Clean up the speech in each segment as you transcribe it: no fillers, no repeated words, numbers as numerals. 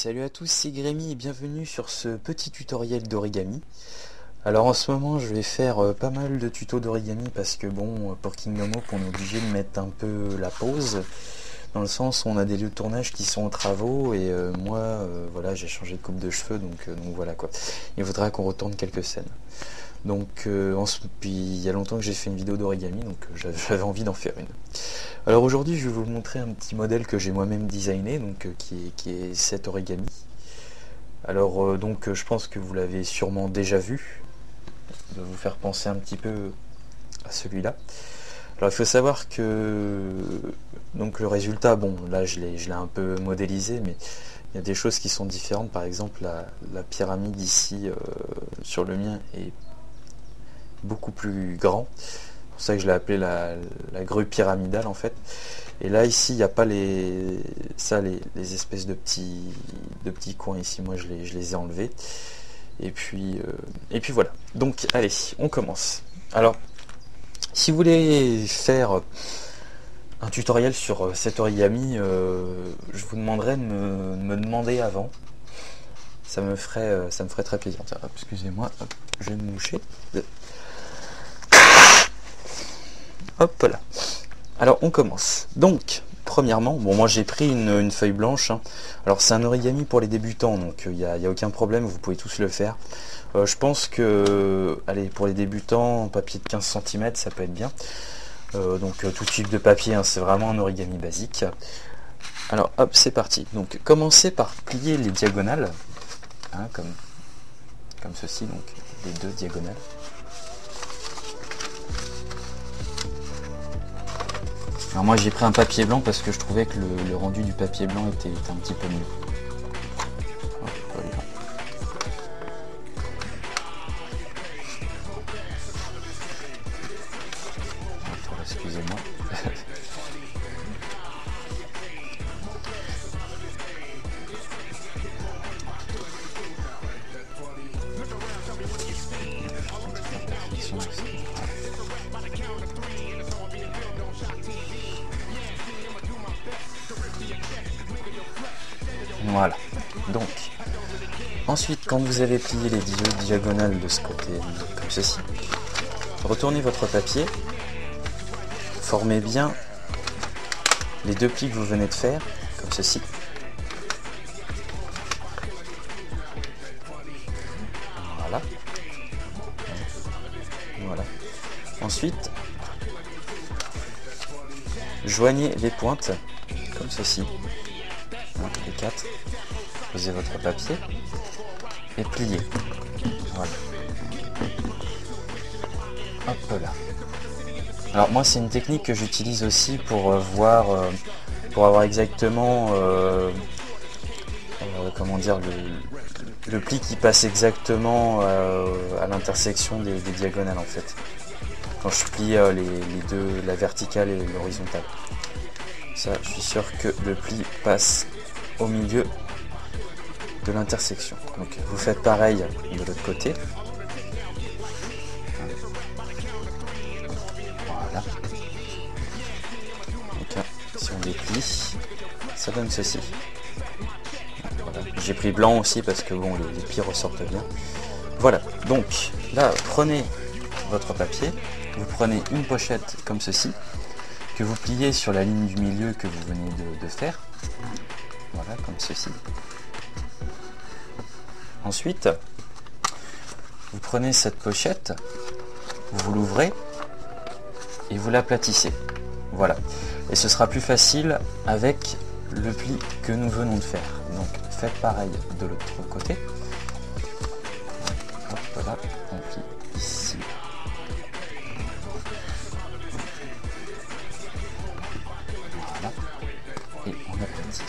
Salut à tous, c'est Grémy et bienvenue sur ce petit tutoriel d'origami. Alors en ce moment je vais faire pas mal de tutos d'origami parce que bon, pour Kingdom Hope on est obligé de mettre un peu la pause, dans le sens où on a des lieux de tournage qui sont en travaux et moi voilà, j'ai changé de coupe de cheveux donc voilà quoi. Il faudra qu'on retourne quelques scènes. Donc puis il y a longtemps que j'ai fait une vidéo d'origami, donc j'avais envie d'en faire une. Alors aujourd'hui je vais vous montrer un petit modèle que j'ai moi-même designé, donc qui est cet origami. Alors je pense que vous l'avez sûrement déjà vu, de vous faire penser un petit peu à celui-là. Alors il faut savoir que donc le résultat, bon là je l'ai un peu modélisé, mais il y a des choses qui sont différentes. Par exemple la pyramide ici sur le mien est beaucoup plus grand. C'est pour ça que je l'ai appelé la grue pyramidale en fait. Et là ici il n'y a pas les espèces de petits coins ici. Moi je les ai enlevés. Et puis voilà. Donc allez, on commence. Alors si vous voulez faire un tutoriel sur cet origami, je vous demanderai de me demander avant. Ça me ferait très plaisir. Excusez-moi, je vais me moucher. Hop là. Alors on commence. Donc premièrement, bon moi j'ai pris une feuille blanche. Alors c'est un origami pour les débutants, donc il n'y a aucun problème, vous pouvez tous le faire. Je pense que, allez, pour les débutants, papier de 15 cm ça peut être bien. Tout type de papier, c'est vraiment un origami basique. Alors hop, c'est parti. Donc commencez par plier les diagonales, comme ceci, donc les deux diagonales. Alors moi j'ai pris un papier blanc parce que je trouvais que le rendu du papier blanc était un petit peu mieux. Excusez-moi. Voilà. Donc, ensuite, quand vous avez plié les deux diagonales de ce côté, comme ceci, retournez votre papier, formez bien les deux plis que vous venez de faire, comme ceci. Voilà. Voilà. Ensuite, joignez les pointes, comme ceci. Les quatre, posez votre papier et pliez. Voilà. Hop là. Alors moi c'est une technique que j'utilise aussi pour voir, pour avoir exactement comment dire, le pli qui passe exactement à l'intersection des diagonales en fait. Quand je plie les deux, la verticale et l'horizontale. Ça, je suis sûr que le pli passe au milieu de l'intersection. Donc vous faites pareil de l'autre côté. Voilà. Donc si on déplie, ça donne ceci. Voilà. J'ai pris blanc aussi parce que bon, les plis ressortent bien. Voilà. Donc là, prenez votre papier, vous prenez une pochette comme ceci, que vous pliez sur la ligne du milieu que vous venez de faire. Voilà, comme ceci. Ensuite, vous prenez cette pochette, vous l'ouvrez et vous l'aplatissez. Voilà. Et ce sera plus facile avec le pli que nous venons de faire. Donc faites pareil de l'autre côté. Hop là, on plie ici. Voilà. Et on aplatit.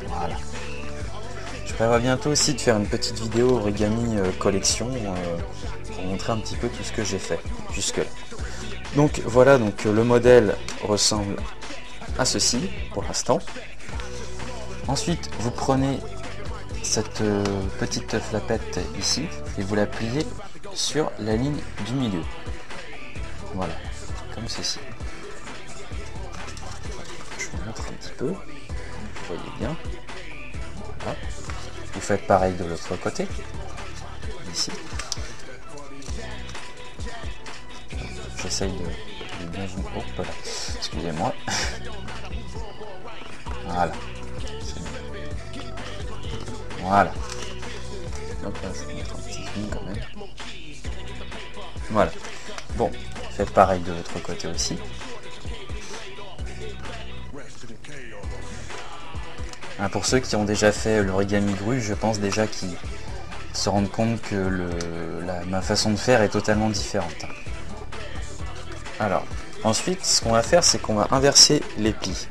Voilà. Je prévois bientôt aussi de faire une petite vidéo origami collection pour montrer un petit peu tout ce que j'ai fait jusque là. Donc voilà, donc le modèle ressemble à ceci pour l'instant. Ensuite vous prenez cette petite flapette ici et vous la pliez sur la ligne du milieu. Voilà, comme ceci. Je vous montre un petit peu, vous voyez bien. Voilà. Vous faites pareil de l'autre côté, ici. J'essaye de bien vous... Oh, voilà. Excusez-moi. Voilà. Voilà. Donc là, je vais mettre un petit zoom quand même. Voilà. Bon, faites pareil de l'autre côté aussi. Pour ceux qui ont déjà fait l'origami grue, je pense déjà qu'ils se rendent compte que ma façon de faire est totalement différente. Alors, ensuite, ce qu'on va faire, c'est qu'on va inverser les plis.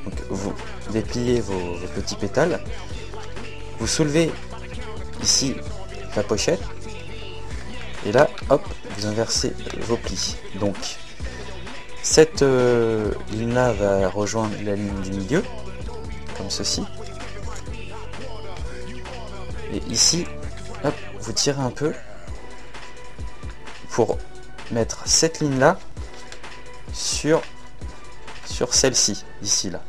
Donc, vous dépliez vos petits pétales. Vous soulevez ici la pochette. Et là, hop, vous inversez vos plis. Donc, cette ligne-là va rejoindre la ligne du milieu, comme ceci. Et ici, hop, vous tirez un peu pour mettre cette ligne-là sur celle-ci, ici, là.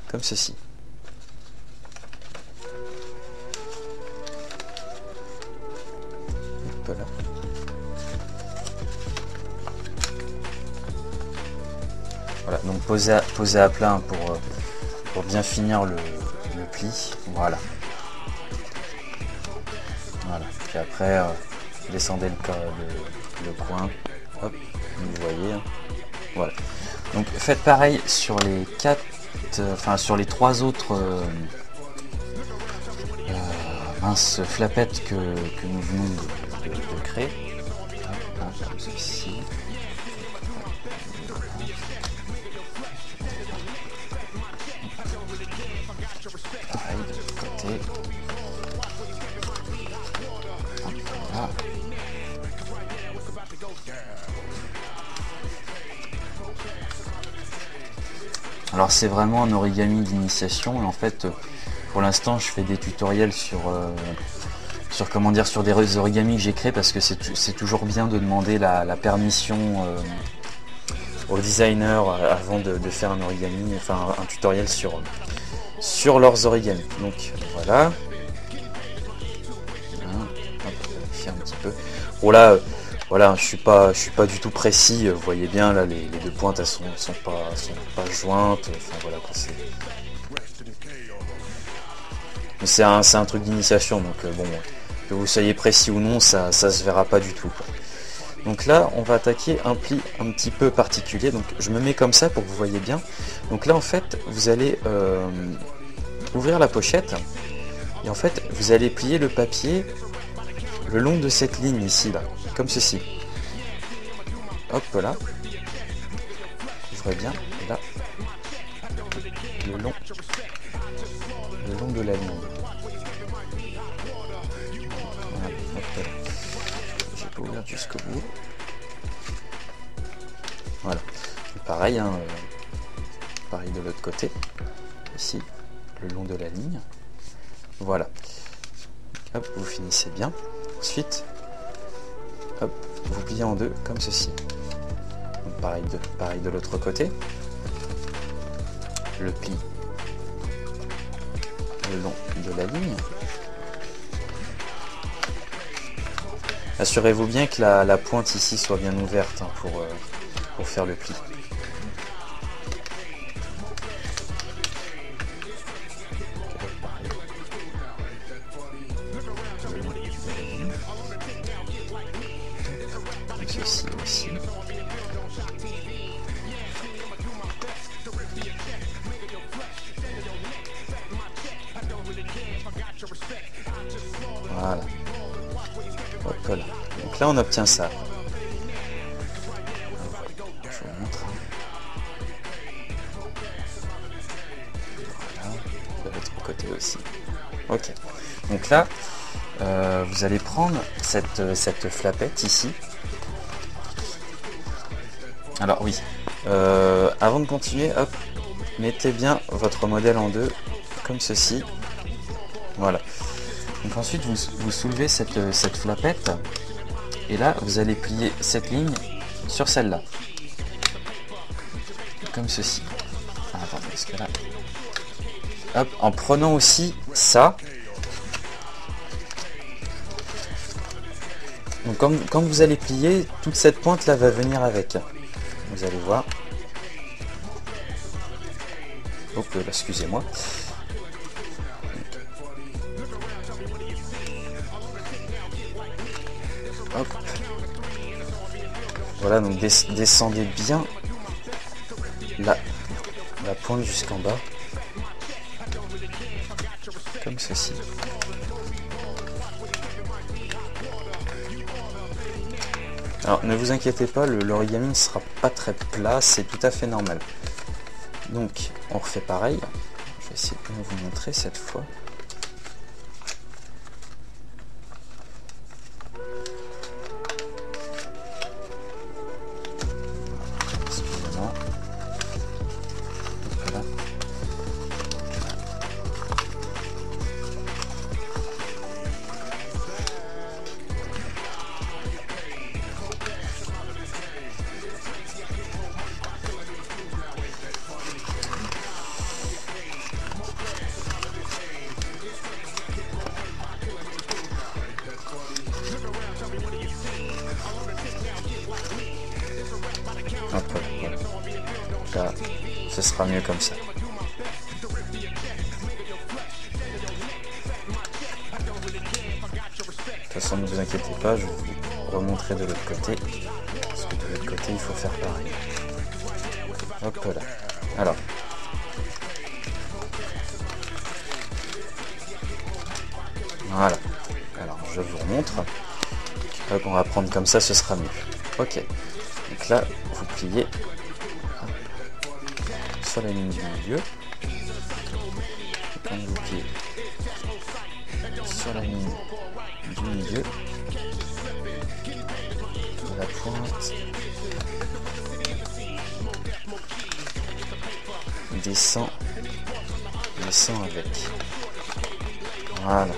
Comme ceci. Hop là. Voilà, donc posez à plat pour bien finir le pli. Voilà. Voilà. Puis après, descendez le coin. Hop, vous voyez. Hein. Voilà. Donc faites pareil sur les sur les 3 autres minces flapettes que nous venons de créer. Hop, comme ceci. Pareil de l'autre côté. Voilà. Alors c'est vraiment un origami d'initiation et en fait pour l'instant je fais des tutoriels sur comment dire, sur des origamis que j'ai créés parce que c'est toujours bien de demander la permission aux designers avant de faire un origami, enfin un tutoriel sur leurs origamis. Donc voilà. Un petit peu. Bon là, voilà, je suis pas du tout précis. Vous voyez bien là, les 2 pointes elles sont pas jointes. Enfin voilà quoi, c'est un truc d'initiation, donc bon, que vous soyez précis ou non, ça se verra pas du tout, quoi. Donc là, on va attaquer un pli un petit peu particulier. Donc je me mets comme ça pour que vous voyez bien. Donc là, en fait, vous allez ouvrir la pochette et en fait, vous allez plier le papier le long de cette ligne ici, là, comme ceci. Hop là. Ouvrez bien. Et là, le long de la ligne. Voilà, hop là. J'ai pas ouvert jusqu'au bout. Voilà. Et pareil, hein, pareil de l'autre côté. Ici, le long de la ligne. Voilà. Hop, vous finissez bien. Ensuite, hop, vous pliez en 2 comme ceci. Donc, pareil de l'autre côté. Le pli le long de la ligne. Assurez-vous bien que la pointe ici soit bien ouverte, hein, pour faire le pli. Ceci aussi. Voilà. Hop là. Donc là on obtient ça. Je vous montre. Voilà. De l'autre côté aussi. Ok. Donc là, vous allez prendre cette flapette ici. Alors oui, avant de continuer, hop, mettez bien votre modèle en 2, comme ceci. Voilà. Donc ensuite, vous soulevez cette flapette, et là, vous allez plier cette ligne sur celle-là. comme ceci. Ah, attendez, parce que là... Hop, en prenant aussi ça. Donc quand vous allez plier, toute cette pointe là va venir avec. Vous allez voir. Hop, là, excusez-moi. Hop. Voilà, donc descendez bien la pointe jusqu'en bas. Comme ceci. Alors ne vous inquiétez pas, l'origami ne sera pas très plat, c'est tout à fait normal. Donc on refait pareil. Je vais essayer de vous montrer cette fois. Excusez-moi. Voilà. Hop, voilà. Là, ce sera mieux comme ça. De toute façon, ne vous inquiétez pas, je vais vous remontrer de l'autre côté. Parce que de l'autre côté, il faut faire pareil. Hop là. Alors. Voilà. Alors, je vous remontre. Hop, on va prendre comme ça, ce sera mieux. Ok. Donc là, vous pliez sur la ligne du milieu. Et quand vous pliez sur la ligne du milieu, la pointe descend avec. Voilà.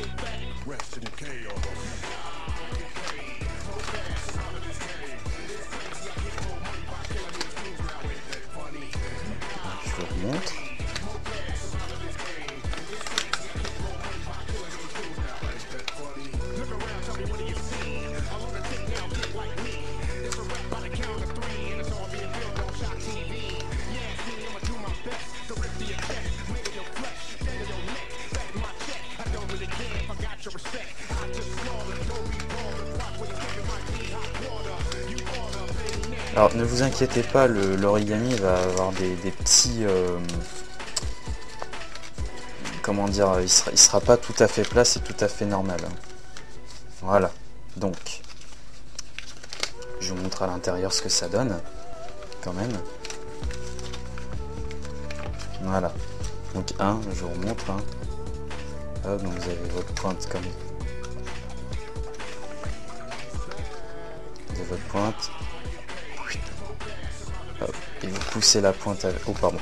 Je vous remontre. Alors ne vous inquiétez pas, l'origami va avoir des petits... comment dire, il sera pas tout à fait plat, c'est tout à fait normal. Voilà, donc je vous montre à l'intérieur ce que ça donne, quand même. Voilà, donc je vous remontre. Hop, donc vous avez votre pointe comme... Vous avez votre pointe. Hop, et vous poussez la pointe avec... Oh pardon.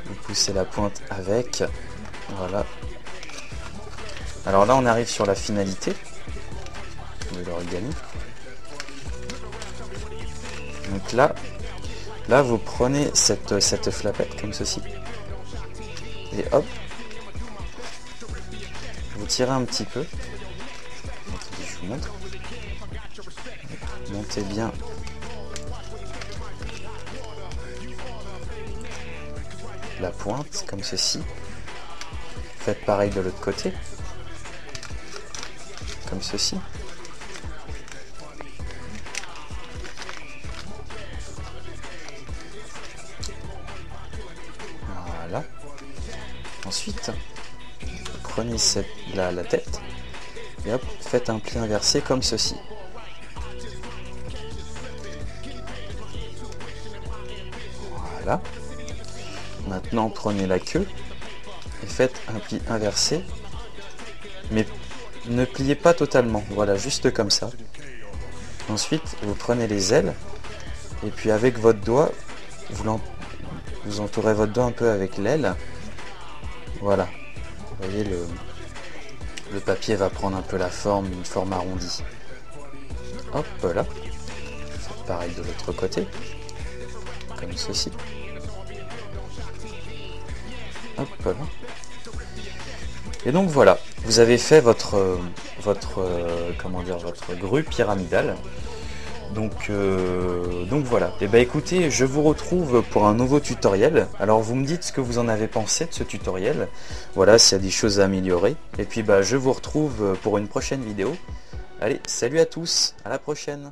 Vous poussez la pointe avec. Voilà. Alors là on arrive sur la finalité de l'origami. Donc là vous prenez cette flapette comme ceci. Et hop. Vous tirez un petit peu. Je vous montre. Montez bien. La pointe comme ceci. Faites pareil de l'autre côté. Comme ceci. Voilà. Ensuite, prenez la tête et hop, faites un pli inversé comme ceci. Voilà. Maintenant, prenez la queue et faites un pli inversé, mais ne pliez pas totalement. Voilà, juste comme ça. Ensuite, vous prenez les ailes et puis avec votre doigt, vous entourez votre doigt un peu avec l'aile. Voilà. Vous voyez, le papier va prendre un peu la forme, une forme arrondie. Hop là. Faites pareil de l'autre côté. Comme ceci. Hop là. Et donc voilà, vous avez fait votre grue pyramidale. Donc voilà. Et bah écoutez, je vous retrouve pour un nouveau tutoriel. Alors vous me dites ce que vous en avez pensé de ce tutoriel. Voilà, s'il y a des choses à améliorer. Et puis bah je vous retrouve pour une prochaine vidéo. Allez, salut à tous, à la prochaine.「